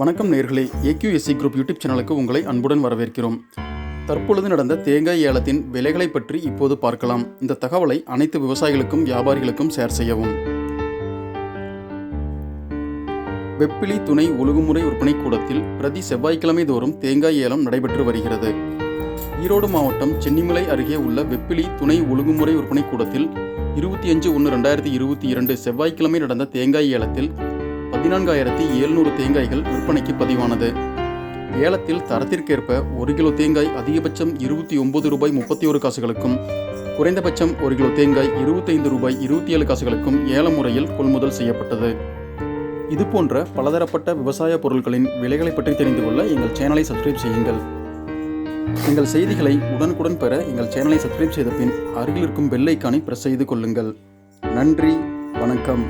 வணக்கம் நேயர்களே, AQSC group YouTube சேனலுக்கு உங்களை அன்புடன் வரவேற்கிறோம். தற்பொழுது நடந்த தேங்காய் ஏலத்தின் விலைகளை பற்றி இப்போது பார்க்கலாம். இந்த தகவலை அனைத்து விவசாயிகளுக்கும் வியாபாரிகளுக்கும் ஷேர் செய்யவும். வெப்பிலி துணை ஒழுங்குமுறை விற்பனை கூடத்தில் பிரதி செவ்வாய்க்கிழமை தோறும் தேங்காய் ஏலம் நடைபெற்று வருகிறது. ஈரோடு மாவட்டம் சென்னிமலை அருகே உள்ள வெப்பிலி துணை ஒழுங்குமுறை விற்பனை கூடத்தில் 25/1/2022 செவ்வாய்க்கிழமை நடந்த தேங்காய் ஏலத்தில் 14,700 தேங்காய்கள் விற்பனைக்கு பதிவானது. ஏலத்தில் தரத்திற்கேற்ப 1 கிலோ தேங்காய் அதிகபட்சம் ₹29.31 குறைந்தபட்சம் 1 கிலோ தேங்காய் ₹25.27 ஏல முறையில் கொள்முதல் செய்யப்பட்டது. இதுபோன்ற பலதரப்பட்ட விவசாய பொருட்களின் விலைகளை பற்றி தெரிந்து கொள்ள எங்கள் சேனலை சப்ஸ்கிரைப் செய்யுங்கள். எங்கள் செய்திகளை உடனுக்குடன் பெற எங்கள் சேனலை சப்ஸ்கிரைப் செய்த பின் அருகில் இருக்கும் பெல் ஐக்கானை பிரஸ் செய்து கொள்ளுங்கள். நன்றி, வணக்கம்.